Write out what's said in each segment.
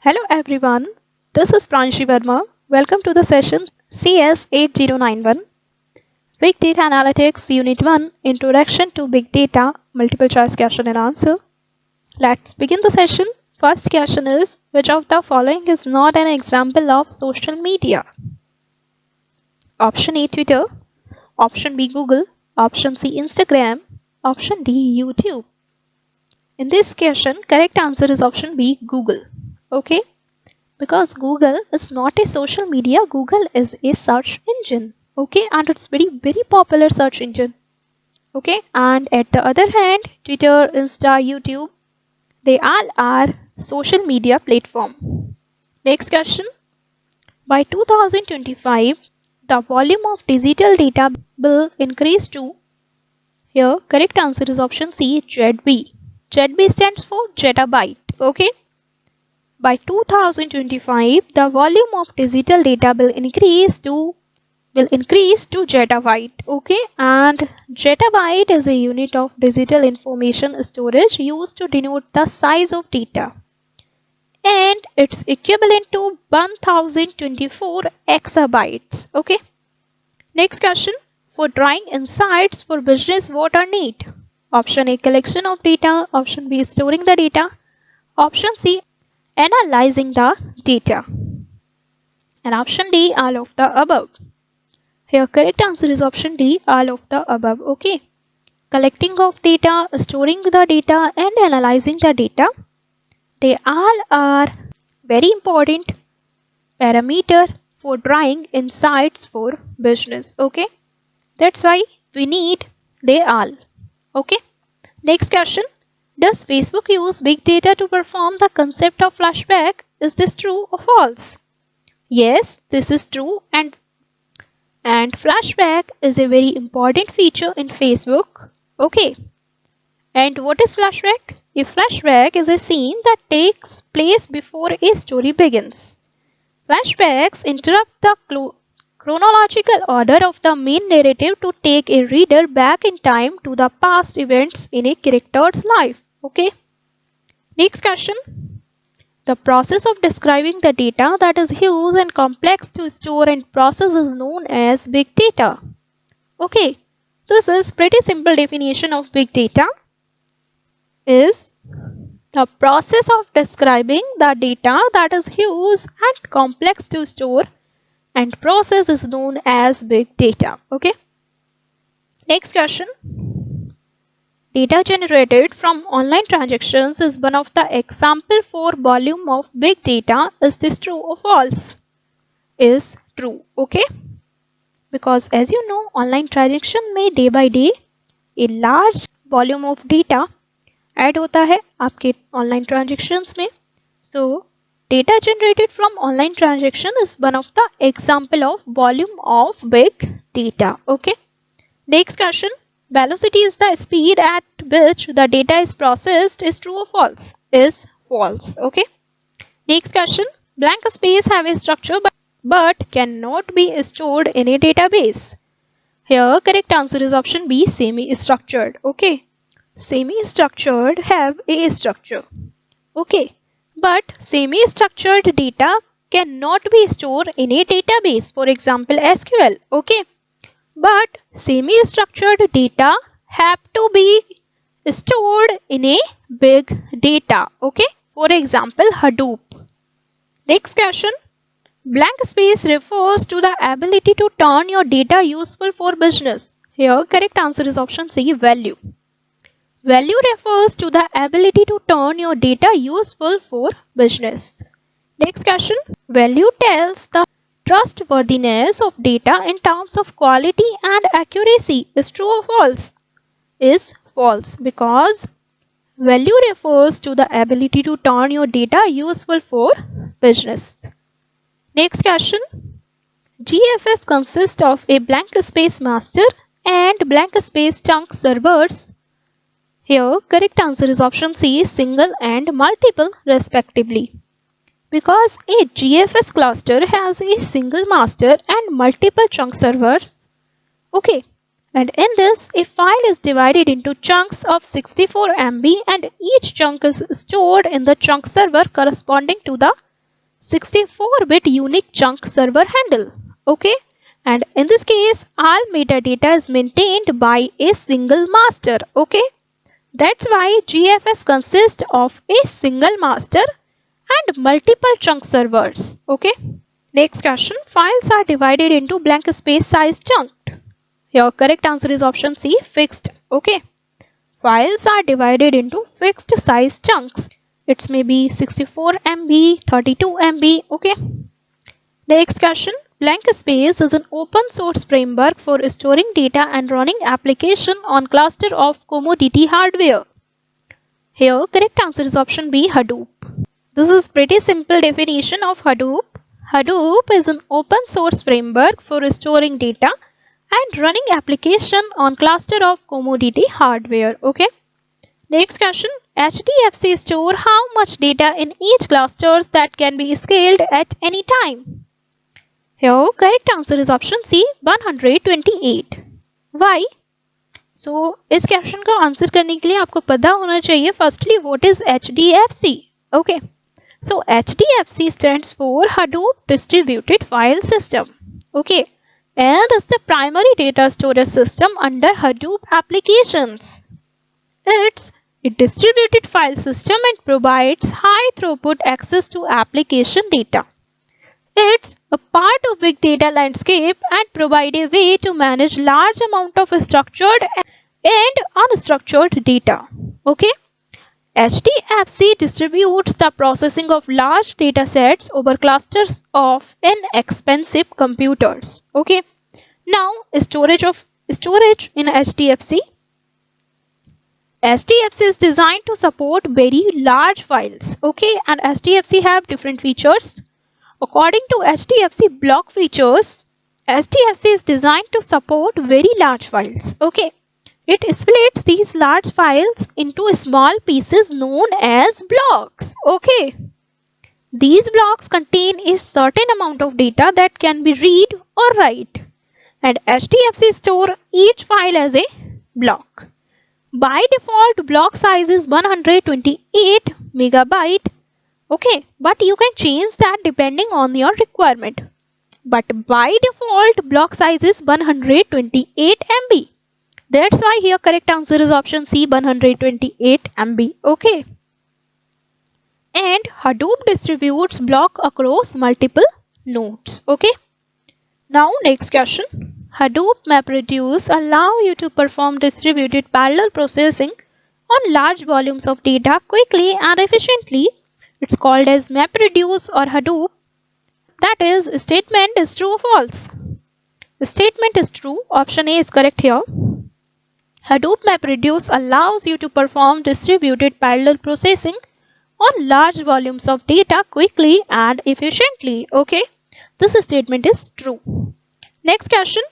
Hello everyone, this is Pranshi Verma. Welcome to the session CS8091 Big Data Analytics Unit 1 Introduction to Big Data Multiple Choice Question and Answer. Let's begin the session. First question is, which of the following is not an example of social media? Option A, Twitter. Option B, Google. Option C, Instagram. Option D, YouTube. In this question, correct answer is option B, Google. Okay? Because Google is not a social media, Google is a search engine. Okay, and it's very popular search engine. Okay, and at the other hand, Twitter, Insta, YouTube, they all are social media platform. Next question. By 2025, the volume of digital data will increase to, here correct answer is option C, ZB. ZB stands for zettabyte. Okay. By 2025, the volume of digital data will increase to zettabyte. Okay, and zettabyte is a unit of digital information storage used to denote the size of data, and it's equivalent to 1024 exabytes. Okay. Next question. For drawing insights for business, what are need? Option A, collection of data. Option B, storing the data. Option C, analyzing the data. And option D, all of the above. Here correct answer is option D, all of the above. Okay. Collecting of data, storing the data and analyzing the data, they all are very important parameter for drawing insights for business. Okay. That's why we need they all. Okay. Next question. Does Facebook use big data to perform the concept of flashback? Is this true or false? Yes, this is true, and flashback is a very important feature in Facebook. Okay. And what is flashback? A flashback is a scene that takes place before a story begins. Flashbacks interrupt the chronological order of the main narrative to take a reader back in time to the past events in a character's life. Okay. Next question. The process of describing the data that is huge and complex to store and process is known as big data. Okay. This is pretty simple definition of big data. Is the process of describing the data that is huge and complex to store and process is known as big data. Okay. Next question. Data generated from online transactions is one of the example for volume of big data. Is this true or false? Is true. Okay. Because as you know, online transaction में day by day a large volume of data add होता है आपके online transactions में. So data generated from online transaction is one of the example of volume of big data. Okay. Next question. Velocity is the speed at which the data is processed. Is true or false? Is false. Okay. Next question. Blank space have a structure but cannot be stored in a database. Here correct answer is option B, semi-structured. Okay. Semi-structured have a structure. Okay. But semi-structured data cannot be stored in a database. For example, SQL. Okay. But semi-structured data have to be stored in a big data. Okay. For example, Hadoop. Next question. Blank space refers to the ability to turn your data useful for business. Here correct answer is option C, value. Value refers to the ability to turn your data useful for business. Next question. Value tells the trustworthiness of data in terms of quality and accuracy. Is true or false? Is false, because value refers to the ability to turn your data useful for business. Next question. GFS consists of a blank space master and blank space chunk servers. Here correct answer is option C, single and multiple respectively. Because a GFS cluster has a single master and multiple chunk servers. Okay. And in this, a file is divided into chunks of 64 MB and each chunk is stored in the chunk server corresponding to the 64-bit unique chunk server handle. Okay, and in this case all metadata is maintained by a single master. Okay, that's why GFS consists of a single master and multiple chunk servers. Okay, next question. Files are divided into blank space size chunk. Your correct answer is option C, fixed. Okay, files are divided into fixed size chunks. It's maybe 64 MB, 32 MB. Okay, next question. Blank space is an open source framework for storing data and running application on cluster of commodity hardware. Here correct answer is option B, Hadoop. This is pretty simple definition of Hadoop. Hadoop is an open source framework for storing data and running application on cluster of commodity hardware. Okay. Next question. HDFC store how much data in each clusters that can be scaled at any time? Here correct answer is option C, 128. Why? So इस question को answer करने के लिए आपको पता होना चाहिए firstly what is HDFC. Okay. So HDFC stands for Hadoop Distributed File System. Okay. And is the primary data storage system under Hadoop applications. It's a distributed file system and provides high throughput access to application data. It's a part of big data landscape and provide a way to manage large amount of structured and unstructured data. Okay. HDFC distributes the processing of large data sets over clusters of inexpensive computers. Okay. Now storage in HDFC. HDFC is designed to support very large files. Okay, and HDFC have different features. According to HDFC block features, HDFC is designed to support very large files. Okay. It splits these large files into small pieces known as blocks. Okay. These blocks contain a certain amount of data that can be read or write. And HDFC store each file as a block. By default, block size is 128 megabyte. Okay, but you can change that depending on your requirement. But by default, block size is 128 MB. That's why here correct answer is option C, 128 MB. Okay. And Hadoop distributes block across multiple nodes. Okay. Now next question. Hadoop MapReduce allow you to perform distributed parallel processing on large volumes of data quickly and efficiently. It's called as MapReduce or Hadoop. That is, statement is true or false? The statement is true. Option A is correct here. Hadoop MapReduce allows you to perform distributed parallel processing on large volumes of data quickly and efficiently. Okay, this statement is true. Next question.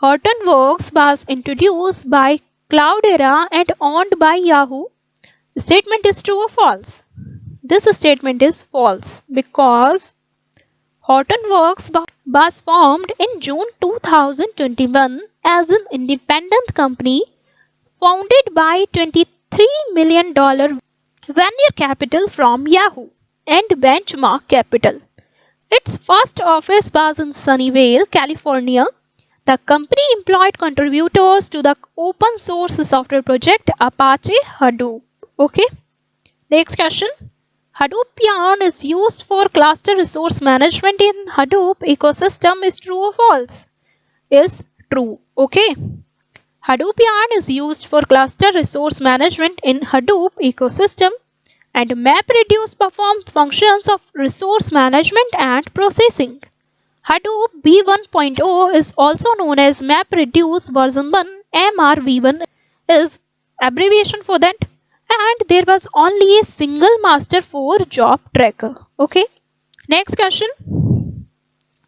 Hortonworks was introduced by Cloudera and owned by Yahoo. The statement is true or false? This statement is false because Hortonworks was formed in June 2021 as an independent company founded by $23 million venture capital from Yahoo and Benchmark Capital. Its first office was in Sunnyvale, California. The company employed contributors to the open source software project Apache Hadoop. Okay. Next question. Hadoop Yarn is used for cluster resource management in Hadoop ecosystem is true or false? Is true. Okay. Hadoop Yarn is used for cluster resource management in Hadoop ecosystem and MapReduce performs functions of resource management and processing. Hadoop v1.0 is also known as MapReduce version 1. MRV1 is abbreviation for that, and there was only a single master for job tracker. Okay. Next question.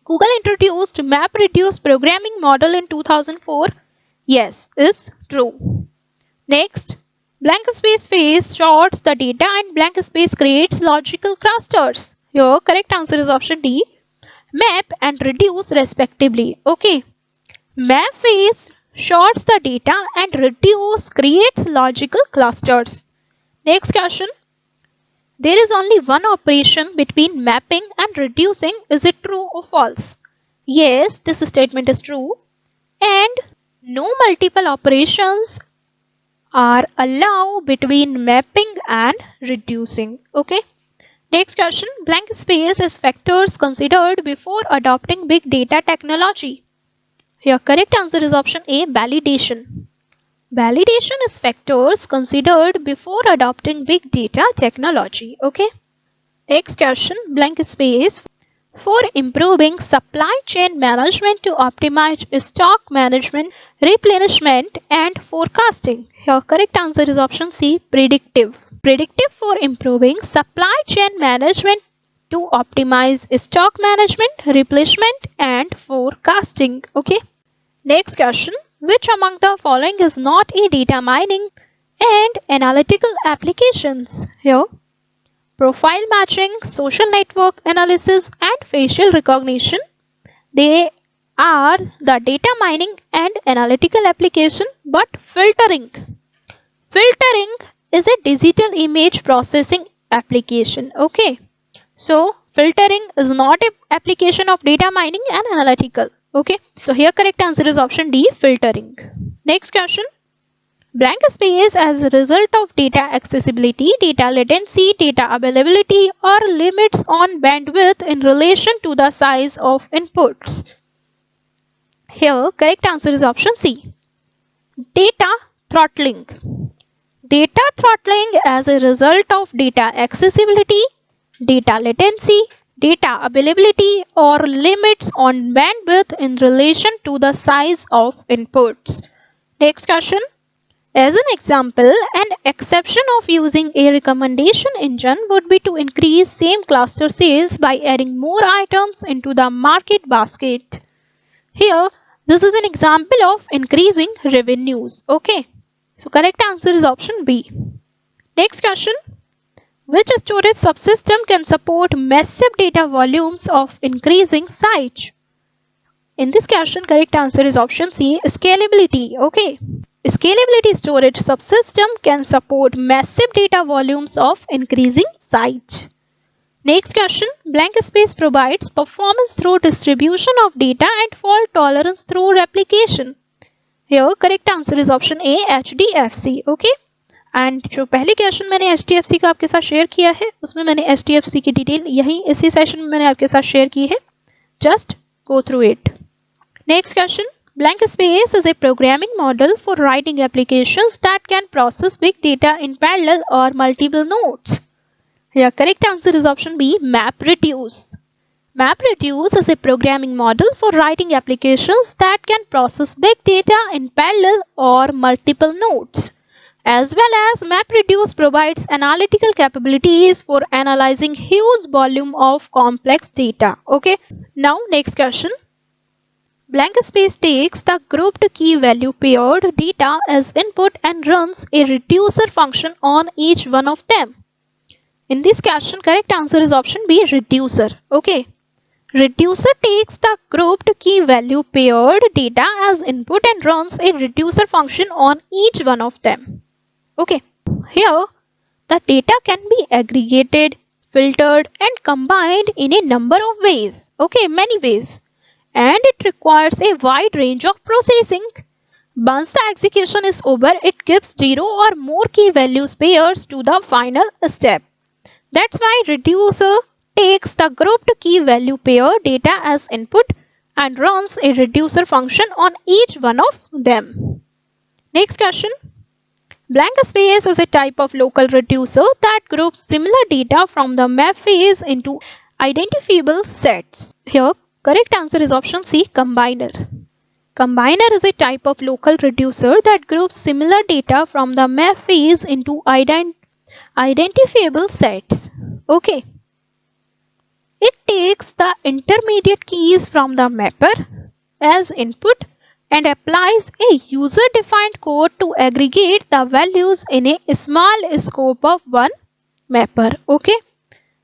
Google introduced MapReduce programming model in 2004. Yes, is true. Next. Blank space phase sorts the data and blank space creates logical clusters. Your correct answer is option D. Map and reduce respectively. Okay. Map phase sorts the data and reduce creates logical clusters. Next question. There is only one operation between mapping and reducing. Is it true or false? Yes, this statement is true. And no multiple operations are allowed between mapping and reducing. Okay. Next question. Blank space is factors considered before adopting big data technology. Your correct answer is option A, validation. Validation is factors considered before adopting big data technology. Okay. Next question. Blank space. For improving supply chain management to optimize stock management, replenishment and forecasting. Your correct answer is option C, predictive. Predictive for improving supply chain management to optimize stock management, replenishment and forecasting. Okay. Next question. Which among the following is not a data mining and analytical applications? Here, profile matching, social network analysis and facial recognition. They are the data mining and analytical application, but filtering. Filtering is a digital image processing application. Okay. So filtering is not an application of data mining and analytical. Okay. So here correct answer is option D, filtering. Next question. Blank space as a result of data accessibility, data latency, data availability or limits on bandwidth in relation to the size of inputs. Here correct answer is option C, data throttling. Data throttling as a result of data accessibility, data latency, data availability or limits on bandwidth in relation to the size of inputs. Next question. As an example, an exception of using a recommendation engine would be to increase same cluster sales by adding more items into the market basket. Here, this is an example of increasing revenues. Okay. So correct answer is option B. Next question. Which storage subsystem can support massive data volumes of increasing size? In this question, correct answer is option C, scalability. Okay. Scalability storage subsystem can support massive data volumes of increasing size. Next question. Blank space provides performance through distribution of data and fault tolerance through replication. Here correct answer is option A, HDFC. Okay. And जो पहले question मैंने HDFC का आपके साथ share किया है उसमें मैंने HDFC की डिटेल यही इसी सेशन में मैंने आपके साथ शेयर की है. Just go through it. Next question. Blank space is a programming model for writing applications that can process big data in parallel or multiple nodes. Here correct answer is option B, MapReduce. MapReduce is a programming model for writing applications that can process big data in parallel or multiple nodes. As well as MapReduce provides analytical capabilities for analyzing huge volume of complex data. Okay. Now next question. Blank space takes the grouped key value paired data as input and runs a reducer function on each one of them. In this question, correct answer is option B, reducer. Okay. Reducer takes the grouped key value paired data as input and runs a reducer function on each one of them. Okay. Here, the data can be aggregated, filtered and combined in a number of ways. Okay, many ways. And it requires a wide range of processing. Once the execution is over, it gives 0 or more key values pairs to the final step. That's why reducer takes the grouped key value pair data as input and runs a reducer function on each one of them. Next question. Blank space is a type of local reducer that groups similar data from the map phase into identifiable sets. Here, correct answer is option C, combiner. Combiner is a type of local reducer that groups similar data from the map phase into identifiable sets. Okay. It takes the intermediate keys from the mapper as input and applies a user-defined code to aggregate the values in a small scope of one mapper. Okay.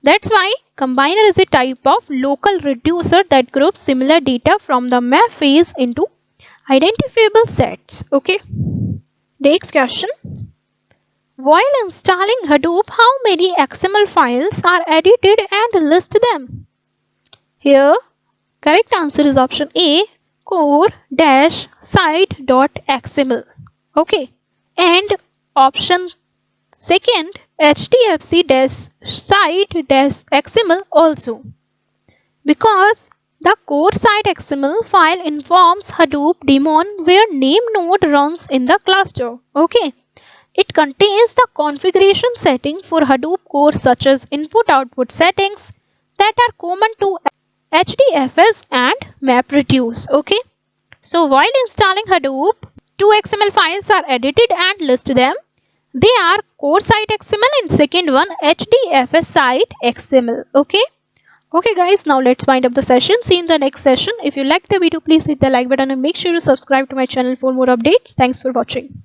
That's why combiner is a type of local reducer that groups similar data from the map phase into identifiable sets. Okay. Next question. While installing Hadoop, how many XML files are edited and list them? Here, correct answer is option A, core-site.xml. Okay. And option second, hdfc-site-xml also. Because the core site XML file informs Hadoop daemon where name node runs in the cluster. Okay. It contains the configuration setting for Hadoop core such as input-output settings that are common to HDFS and MapReduce. Okay. So while installing Hadoop, two XML files are edited and list them. They are core site XML and second one HDFS site XML. Okay. Okay guys, now let's wind up the session. See you in the next session. If you liked the video, please hit the like button and make sure you subscribe to my channel for more updates. Thanks for watching.